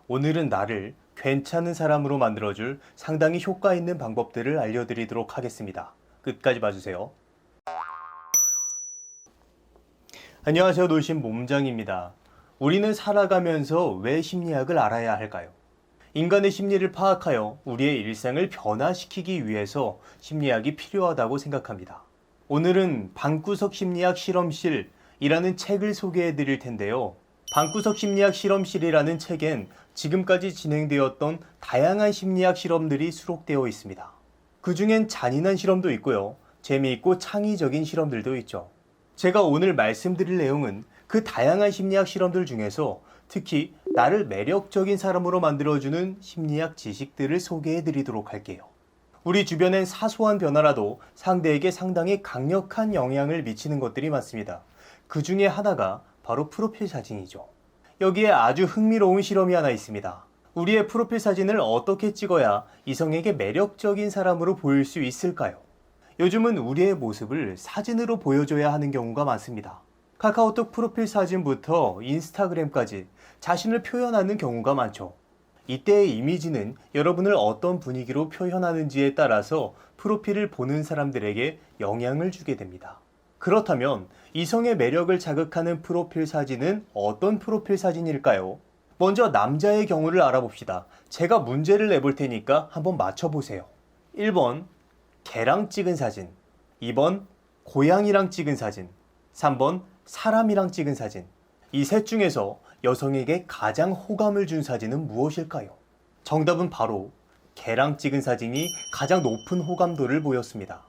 오늘은 나를 괜찮은 사람으로 만들어줄 상당히 효과 있는 방법들을 알려드리도록 하겠습니다. 끝까지 봐주세요. 안녕하세요. 놀신 몸장입니다. 우리는 살아가면서 왜 심리학을 알아야 할까요? 인간의 심리를 파악하여 우리의 일상을 변화시키기 위해서 심리학이 필요하다고 생각합니다. 오늘은 방구석 심리학 실험실이라는 책을 소개해 드릴 텐데요. 방구석 심리학 실험실이라는 책엔 지금까지 진행되었던 다양한 심리학 실험들이 수록되어 있습니다. 그 중엔 잔인한 실험도 있고요. 재미있고 창의적인 실험들도 있죠. 제가 오늘 말씀드릴 내용은 그 다양한 심리학 실험들 중에서 특히 나를 매력적인 사람으로 만들어주는 심리학 지식들을 소개해 드리도록 할게요. 우리 주변엔 사소한 변화라도 상대에게 상당히 강력한 영향을 미치는 것들이 많습니다. 그 중에 하나가 바로 프로필 사진이죠. 여기에 아주 흥미로운 실험이 하나 있습니다. 우리의 프로필 사진을 어떻게 찍어야 이성에게 매력적인 사람으로 보일 수 있을까요? 요즘은 우리의 모습을 사진으로 보여줘야 하는 경우가 많습니다. 카카오톡 프로필 사진부터 인스타그램까지 자신을 표현하는 경우가 많죠. 이때의 이미지는 여러분을 어떤 분위기로 표현하는지에 따라서 프로필을 보는 사람들에게 영향을 주게 됩니다. 그렇다면 이성의 매력을 자극하는 프로필 사진은 어떤 프로필 사진일까요? 먼저 남자의 경우를 알아봅시다. 제가 문제를 내볼 테니까 한번 맞춰보세요. 1번 개랑 찍은 사진, 2번 고양이랑 찍은 사진, 3번 사람이랑 찍은 사진. 이 셋 중에서 여성에게 가장 호감을 준 사진은 무엇일까요? 정답은 바로 개랑 찍은 사진이 가장 높은 호감도를 보였습니다.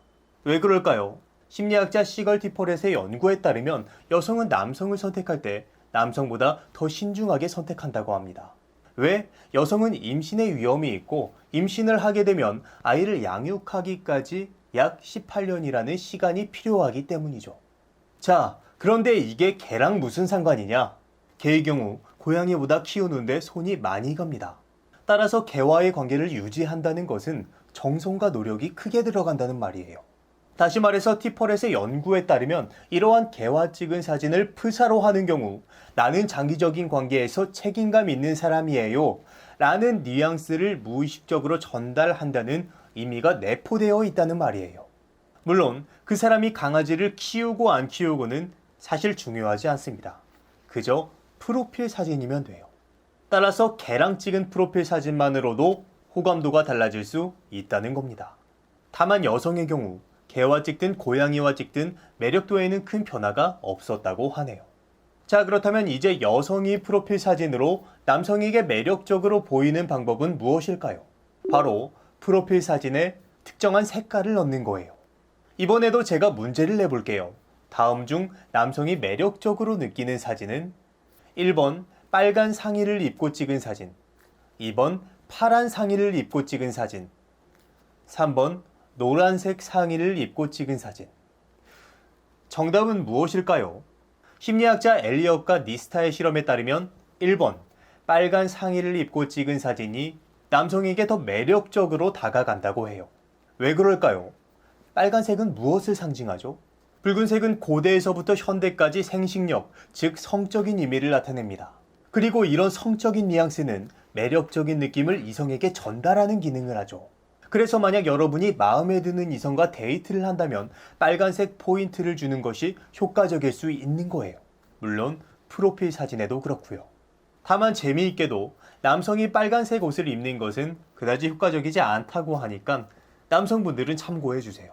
왜 그럴까요? 심리학자 시걸 티퍼렛의 연구에 따르면 여성은 남성을 선택할 때 남성보다 더 신중하게 선택한다고 합니다. 왜? 여성은 임신의 위험이 있고 임신을 하게 되면 아이를 양육하기까지 약 18년이라는 시간이 필요하기 때문이죠. 자, 그런데 이게 개랑 무슨 상관이냐? 개의 경우 고양이보다 키우는데 손이 많이 갑니다. 따라서 개와의 관계를 유지한다는 것은 정성과 노력이 크게 들어간다는 말이에요. 다시 말해서 티퍼렛의 연구에 따르면 이러한 개와 찍은 사진을 프사로 하는 경우 나는 장기적인 관계에서 책임감 있는 사람이에요 라는 뉘앙스를 무의식적으로 전달한다는 의미가 내포되어 있다는 말이에요. 물론 그 사람이 강아지를 키우고 안 키우고는 사실 중요하지 않습니다. 그저 프로필 사진이면 돼요. 따라서 개랑 찍은 프로필 사진만으로도 호감도가 달라질 수 있다는 겁니다. 다만 여성의 경우 개와 찍든 고양이와 찍든 매력도에는 큰 변화가 없었다고 하네요. 자, 그렇다면 이제 여성이 프로필 사진으로 남성에게 매력적으로 보이는 방법은 무엇일까요? 바로 프로필 사진에 특정한 색깔을 넣는 거예요. 이번에도 제가 문제를 내볼게요. 다음 중 남성이 매력적으로 느끼는 사진은 1번 빨간 상의를 입고 찍은 사진, 2번 파란 상의를 입고 찍은 사진, 3번 노란색 상의를 입고 찍은 사진. 정답은 무엇일까요? 심리학자 엘리엇과 니스타의 실험에 따르면 1번 빨간 상의를 입고 찍은 사진이 남성에게 더 매력적으로 다가간다고 해요. 왜 그럴까요? 빨간색은 무엇을 상징하죠? 붉은색은 고대에서부터 현대까지 생식력, 즉 성적인 의미를 나타냅니다. 그리고 이런 성적인 뉘앙스는 매력적인 느낌을 이성에게 전달하는 기능을 하죠. 그래서 만약 여러분이 마음에 드는 이성과 데이트를 한다면 빨간색 포인트를 주는 것이 효과적일 수 있는 거예요. 물론 프로필 사진에도 그렇고요. 다만 재미있게도 남성이 빨간색 옷을 입는 것은 그다지 효과적이지 않다고 하니까 남성분들은 참고해 주세요.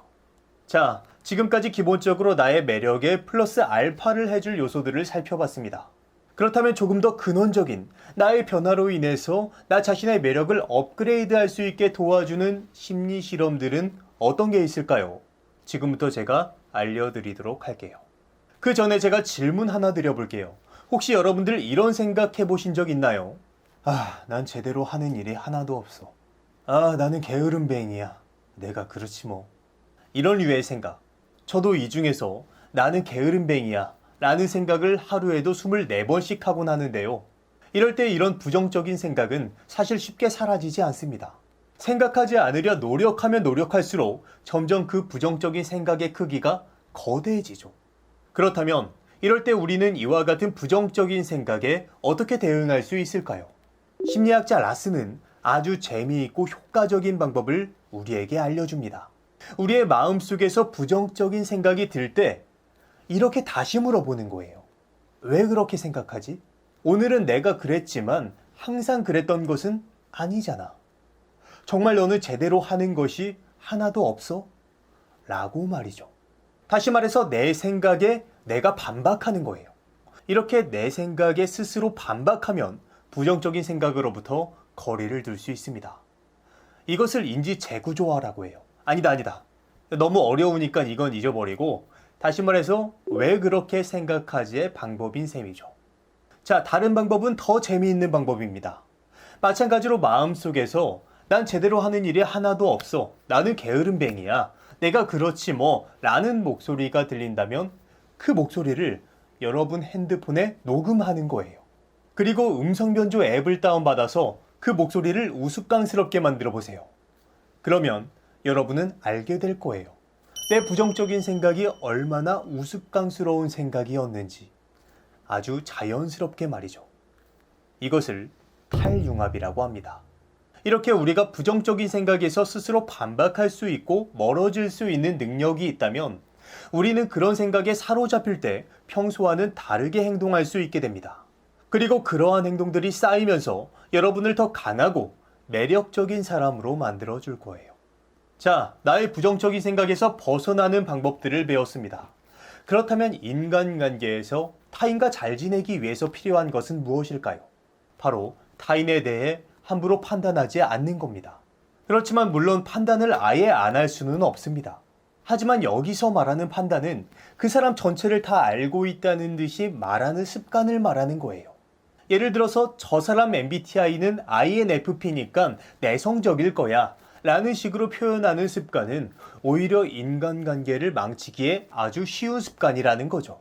자, 지금까지 기본적으로 나의 매력에 플러스 알파를 해줄 요소들을 살펴봤습니다. 그렇다면 조금 더 근원적인 나의 변화로 인해서 나 자신의 매력을 업그레이드할 수 있게 도와주는 심리 실험들은 어떤 게 있을까요? 지금부터 제가 알려드리도록 할게요. 그 전에 제가 질문 하나 드려볼게요. 혹시 여러분들 이런 생각 해보신 적 있나요? 난 제대로 하는 일이 하나도 없어. 나는 게으름뱅이야. 내가 그렇지 뭐. 이런 류의 생각. 저도 이 중에서 나는 게으름뱅이야 라는 생각을 하루에도 24번씩 하곤 하는데요. 이럴 때 이런 부정적인 생각은 사실 쉽게 사라지지 않습니다. 생각하지 않으려 노력하면 노력할수록 점점 그 부정적인 생각의 크기가 거대해지죠. 그렇다면 이럴 때 우리는 이와 같은 부정적인 생각에 어떻게 대응할 수 있을까요? 심리학자 라스는 아주 재미있고 효과적인 방법을 우리에게 알려줍니다. 우리의 마음속에서 부정적인 생각이 들 때 이렇게 다시 물어보는 거예요. 왜 그렇게 생각하지? 오늘은 내가 그랬지만 항상 그랬던 것은 아니잖아. 정말 너는 제대로 하는 것이 하나도 없어? 라고 말이죠. 다시 말해서 내 생각에 내가 반박하는 거예요. 이렇게 내 생각에 스스로 반박하면 부정적인 생각으로부터 거리를 둘 수 있습니다. 이것을 인지 재구조화라고 해요. 아니다. 너무 어려우니까 이건 잊어버리고 다시 말해서 왜 그렇게 생각하지의 방법인 셈이죠. 자, 다른 방법은 더 재미있는 방법입니다. 마찬가지로 마음속에서 난 제대로 하는 일이 하나도 없어. 나는 게으름뱅이야. 내가 그렇지 뭐 라는 목소리가 들린다면 그 목소리를 여러분 핸드폰에 녹음하는 거예요. 그리고 음성변조 앱을 다운받아서 그 목소리를 우스꽝스럽게 만들어 보세요. 그러면 여러분은 알게 될 거예요. 내 부정적인 생각이 얼마나 우스꽝스러운 생각이었는지. 아주 자연스럽게 말이죠. 이것을 탈융합이라고 합니다. 이렇게 우리가 부정적인 생각에서 스스로 반박할 수 있고 멀어질 수 있는 능력이 있다면 우리는 그런 생각에 사로잡힐 때 평소와는 다르게 행동할 수 있게 됩니다. 그리고 그러한 행동들이 쌓이면서 여러분을 더 강하고 매력적인 사람으로 만들어줄 거예요. 자, 나의 부정적인 생각에서 벗어나는 방법들을 배웠습니다. 그렇다면 인간관계에서 타인과 잘 지내기 위해서 필요한 것은 무엇일까요? 바로 타인에 대해 함부로 판단하지 않는 겁니다. 그렇지만 물론 판단을 아예 안 할 수는 없습니다. 하지만 여기서 말하는 판단은 그 사람 전체를 다 알고 있다는 듯이 말하는 습관을 말하는 거예요. 예를 들어서 저 사람 MBTI는 INFP니까 내성적일 거야 라는 식으로 표현하는 습관은 오히려 인간관계를 망치기에 아주 쉬운 습관이라는 거죠.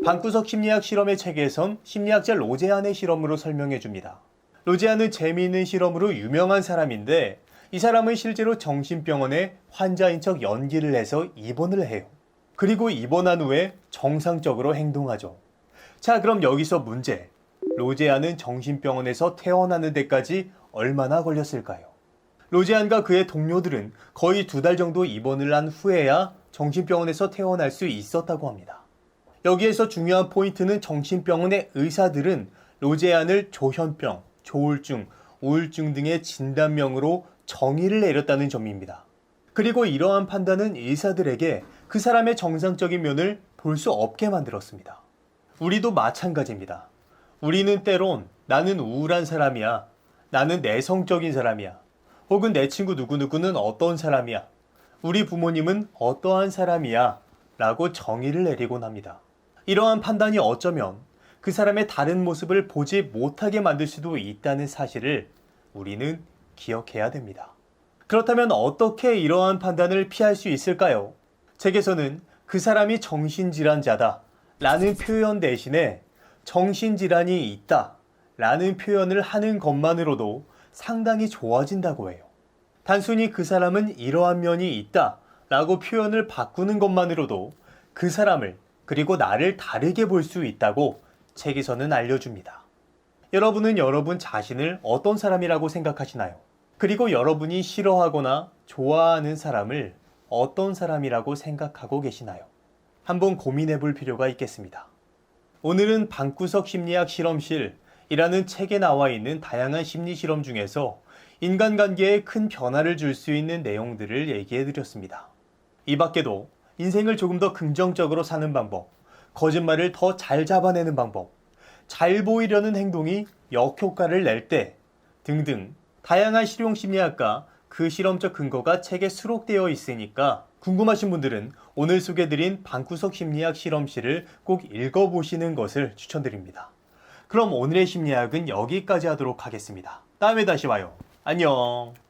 방구석 심리학 실험의 책에선 심리학자 로제안의 실험으로 설명해 줍니다. 로제안은 재미있는 실험으로 유명한 사람인데 이 사람은 실제로 정신병원에 환자인 척 연기를 해서 입원을 해요. 그리고 입원한 후에 정상적으로 행동하죠. 자, 그럼 여기서 문제. 로제안은 정신병원에서 퇴원하는 데까지 얼마나 걸렸을까요? 로제안과 그의 동료들은 거의 2달 정도 입원을 한 후에야 정신병원에서 퇴원할 수 있었다고 합니다. 여기에서 중요한 포인트는 정신병원의 의사들은 로제안을 조현병, 조울증, 우울증 등의 진단명으로 정의를 내렸다는 점입니다. 그리고 이러한 판단은 의사들에게 그 사람의 정상적인 면을 볼 수 없게 만들었습니다. 우리도 마찬가지입니다. 우리는 때론 나는 우울한 사람이야, 나는 내성적인 사람이야, 혹은 내 친구 누구누구는 어떤 사람이야, 우리 부모님은 어떠한 사람이야 라고 정의를 내리곤 합니다. 이러한 판단이 어쩌면 그 사람의 다른 모습을 보지 못하게 만들 수도 있다는 사실을 우리는 기억해야 됩니다. 그렇다면 어떻게 이러한 판단을 피할 수 있을까요? 책에서는 그 사람이 정신질환자다 라는 표현 대신에 정신질환이 있다 라는 표현을 하는 것만으로도 상당히 좋아진다고 해요. 단순히 그 사람은 이러한 면이 있다 라고 표현을 바꾸는 것만으로도 그 사람을 그리고 나를 다르게 볼 수 있다고 책에서는 알려줍니다. 여러분은 여러분 자신을 어떤 사람이라고 생각하시나요? 그리고 여러분이 싫어하거나 좋아하는 사람을 어떤 사람이라고 생각하고 계시나요? 한번 고민해 볼 필요가 있겠습니다. 오늘은 방구석 심리학 실험실이라는 책에 나와 있는 다양한 심리 실험 중에서 인간관계에 큰 변화를 줄 수 있는 내용들을 얘기해 드렸습니다. 이 밖에도 인생을 조금 더 긍정적으로 사는 방법, 거짓말을 더 잘 잡아내는 방법, 잘 보이려는 행동이 역효과를 낼 때 등등 다양한 실용 심리학과 그 실험적 근거가 책에 수록되어 있으니까 궁금하신 분들은 오늘 소개드린 방구석 심리학 실험실을 꼭 읽어보시는 것을 추천드립니다. 그럼 오늘의 심리학은 여기까지 하도록 하겠습니다. 다음에 다시 와요. 안녕.